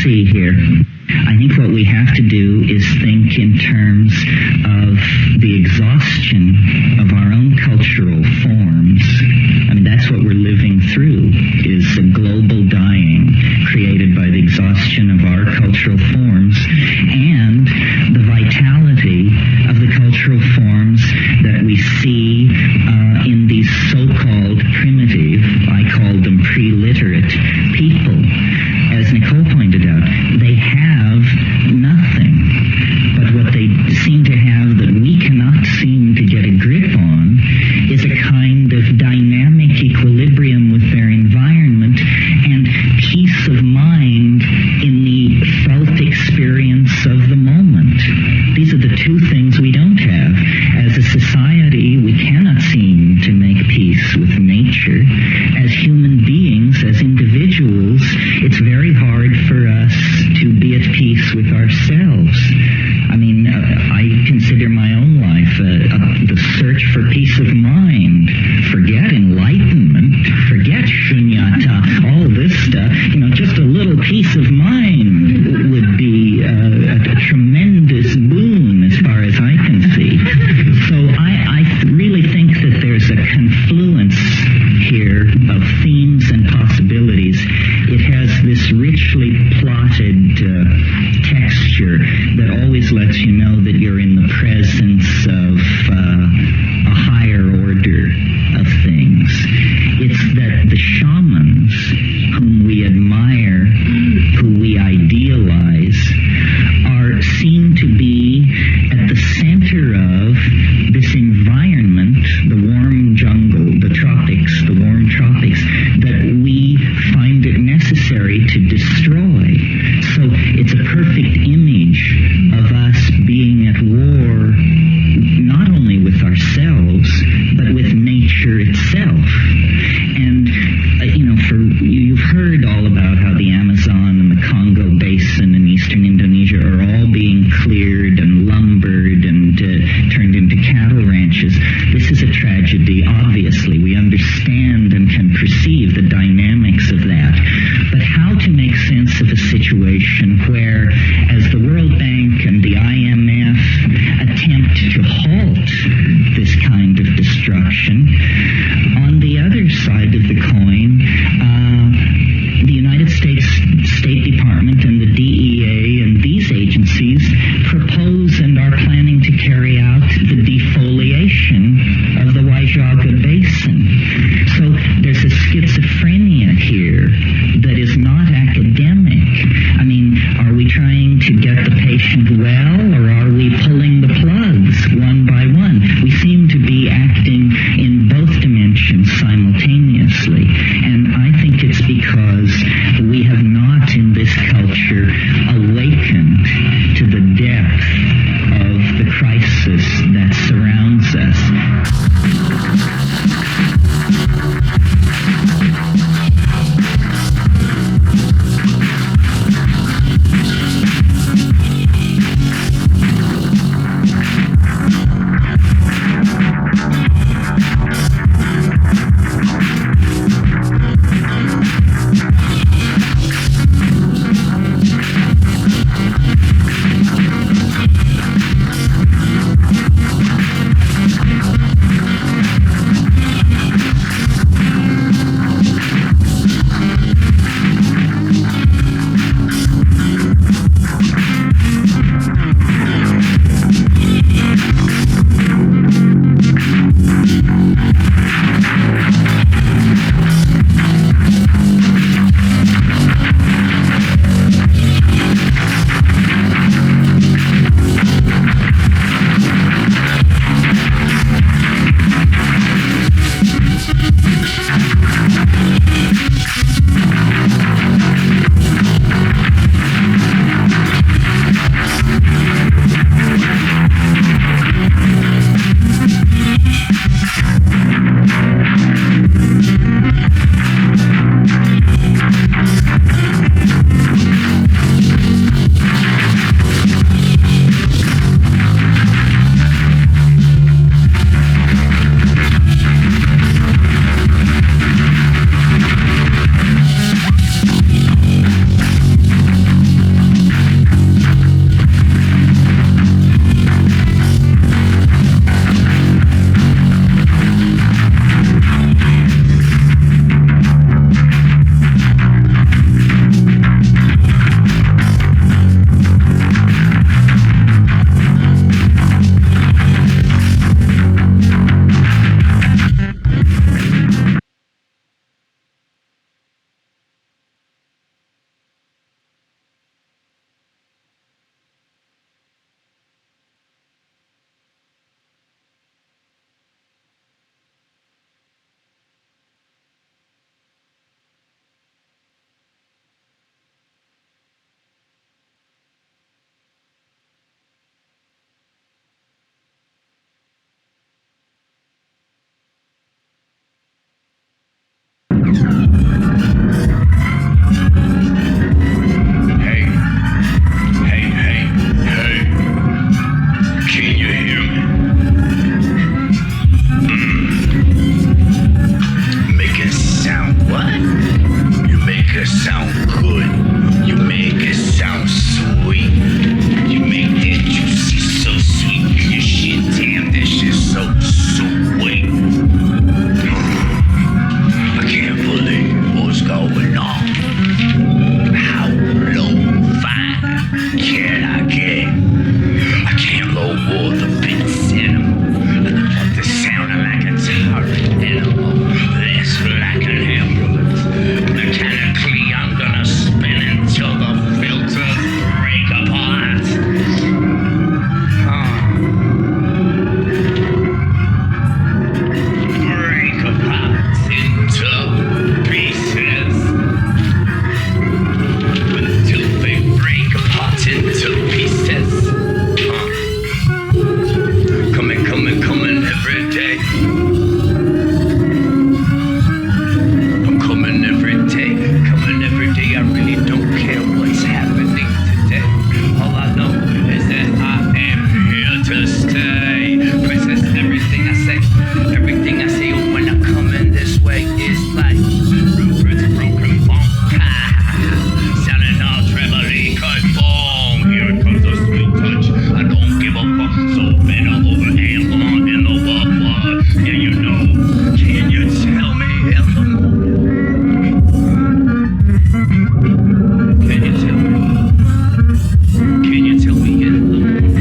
see here. I think what we have to do is think in terms of the exhaustion of our own cultural forms. I mean, that's what we're living through, is a global dying created by the exhaustion of our cultural forms and the vitality of the cultural forms that we see in these so-called primitive, I call them pre-literate people. As Nicole pointed out, they have nothing, but what they seem to have that we cannot seem to get a grip on is a kind of dynamic Hey, hey, hey, hey. Can you hear me? Make it sound what? You make it sound good. You make it sound sweet. You make that juicy so sweet. Your shit, damn, this shit so sweet. I can't believe what's going on. How low-fi can I get? I can't lower the beats in them. They're sounding like a tired animal. Less like an ambulance. Mechanically, I'm gonna spin until the filters break apart. Break apart into pieces. Until they break apart into pieces. Coming every day. I'm coming every day. Coming every day. I really don't care what's happening today. All I know is that I am here to stay. Princess, everything I say. Everything I say when I'm coming this way is like Rupert's broken bone. Sounding all trebly cut bone. Here comes a sweet touch. I don't give a fuck. So better over and on in the world. Yeah, you know. Can you tell me in the morning? Can you tell me? Can you tell me in the morning?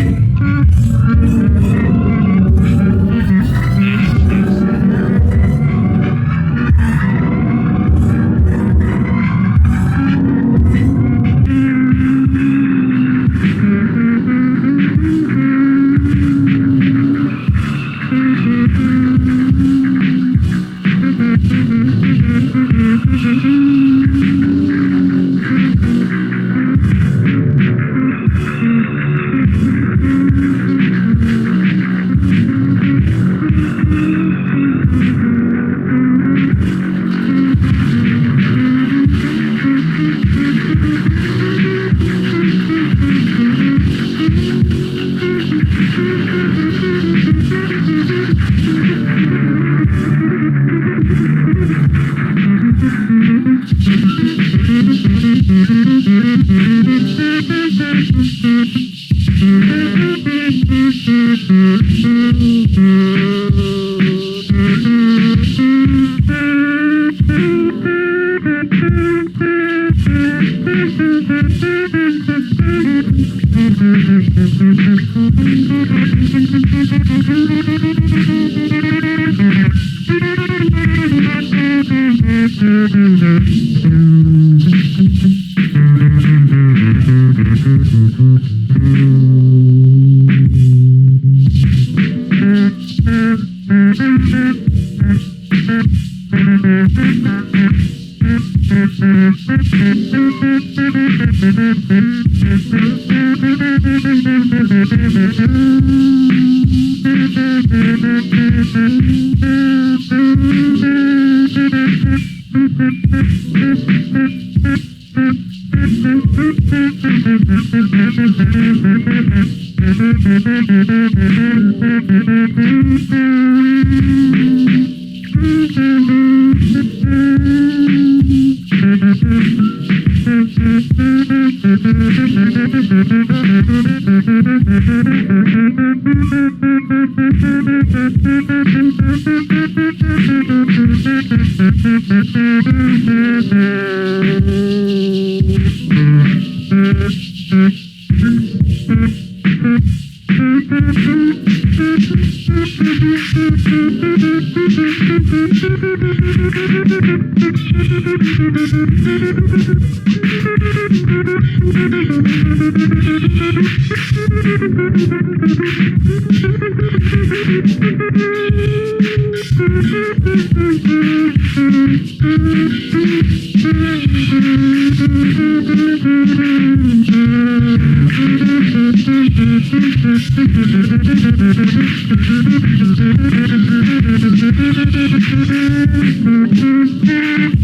Thank you.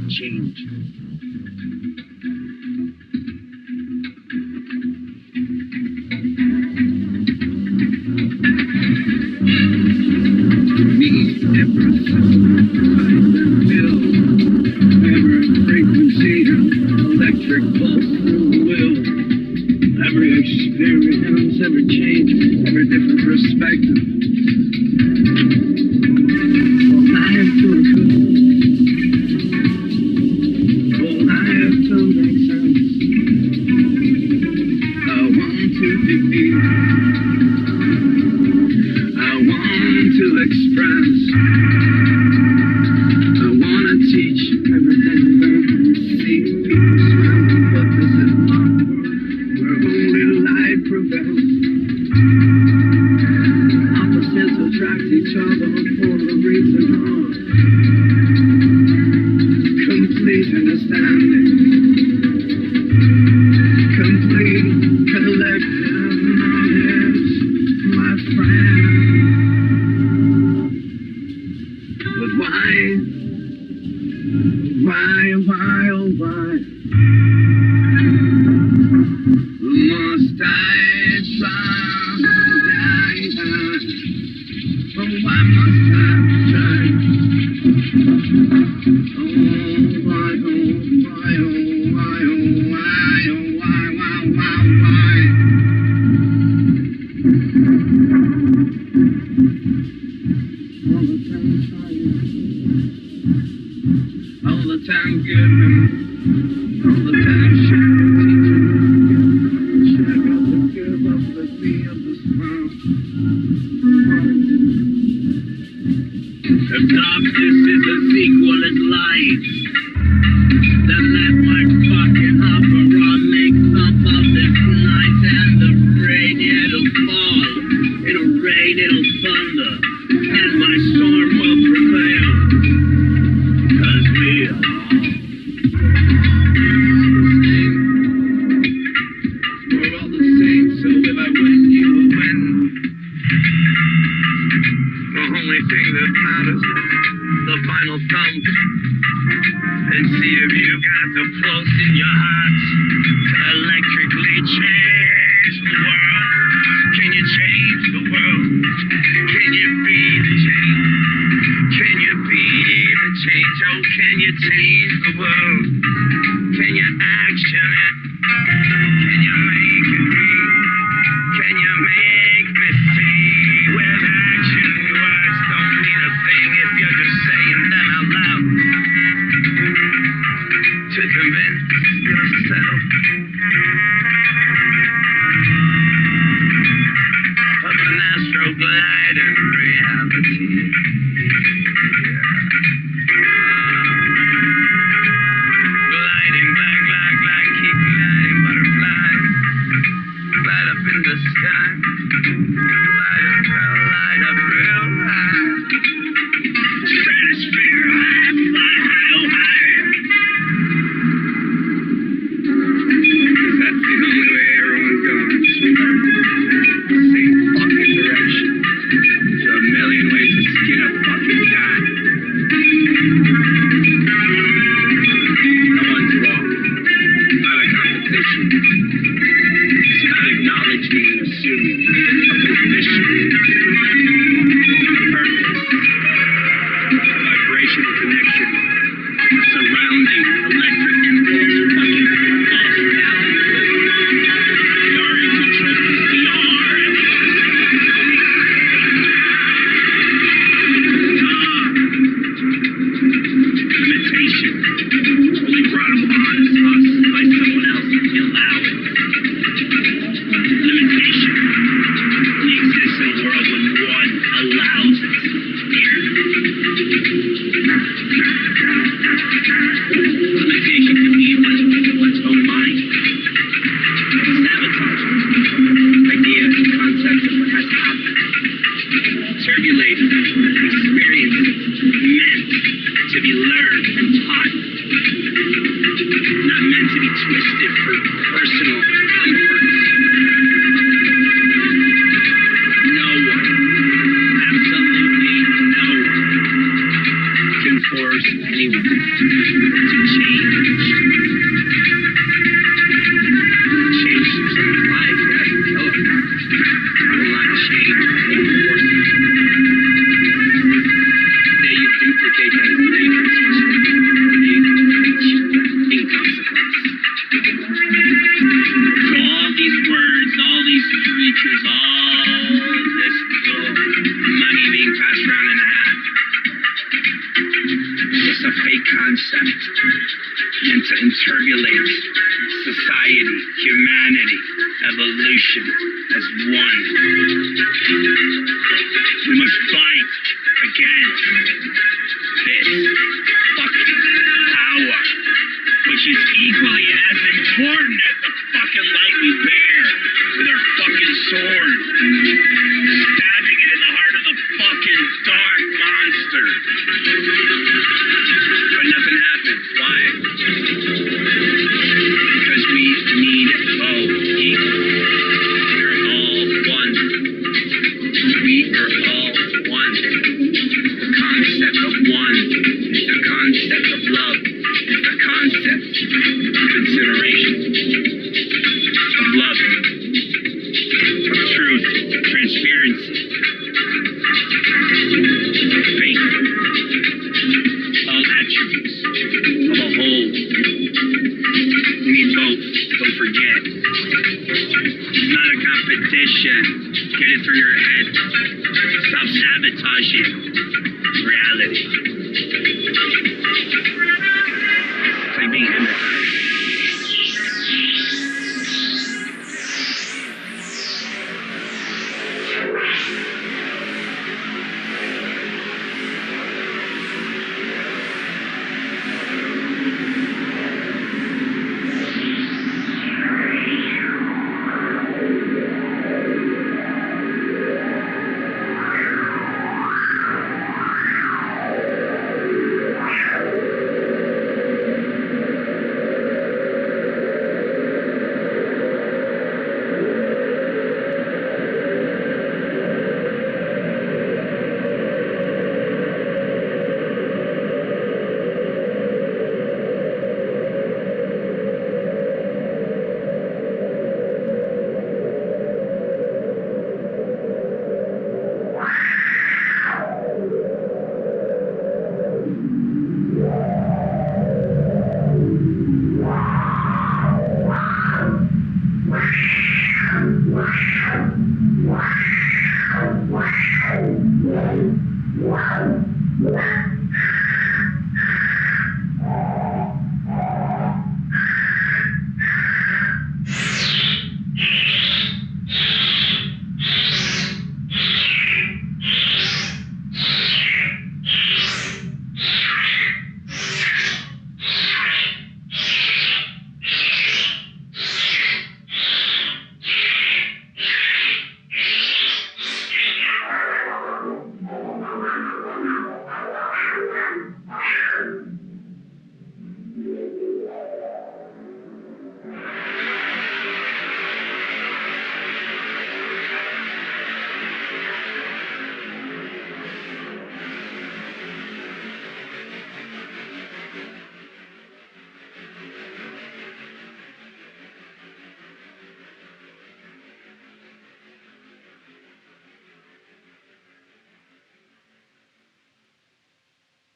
Change. Me, ever feel, ever frequency, electric pulse through the will. Every experience, every change, every different perspective. All I have to all I have to make sense. I want to be. I want to express. I want to teach everything about. See people smile, but this is not where only light prevails. Opposites attract each other for a reason of complete understanding, complete collective knowledge, my friend. But why, oh why must I die? Oh, why must I die? Oh, why, oh, why, oh, why, oh, why, oh, why, why? All the time trying, all the time giving, all the time sharing, teaching, I got to give up the beat of the smile. If darkness is a sequel, it's light. Then let my fucking opera make some of this night, and the rain, it'll fall. It'll rain, it'll thunder, and my storm will prevail. 'Cause we are we're all the same, so if I win, you will win. The only thing that matters, the final thump, and see if you got the pulse in your heart to electrically change the world. Can you change the world? Can you be the change? Can you be the change? Oh, can you change the world? Can you action it? Can you make it be? Can you make me see? With action, words don't mean a thing if you're just saying them out loud to convince yourself of an astral glide in reality. Gliding, glide, glide, glide, keep gliding, butterflies. Glide up in the sky. Glide up real high. Stratosphere, high, fly high, oh high. 'Cause that's the only way everyone goes, sweetheart. Same fucking direction. There's a million ways to skin a fucking cat. No one's wrong. It's not a competition. It's about acknowledging and assuming a position, a purpose, a vibrational connection, a surrounding electric impulse, fucking false reality. We are in control because we are. force anyone to change. Change someone's life, yeah, you kill them. You will not change any force. They you duplicate that is dangerous. In consequence. So all these words, all these preachers, all this little money being passed around in a hat, it's just a fake concept. And to interbulate society, humanity, evolution as one. We must fight against this fucking power, which is equally as important as the fucking light we bear with our fucking sword, stabbing it in the heart of the fucking dark monster. But nothing happens. Why? Because we need both equally. We are all one. We are all one. The concept of one is the concept of love. It's the concept of consideration, of love, of truth, transparency, of faith, all attributes of a whole. We need both. Don't forget. It's not a competition. Get it through your head. Stop sabotaging.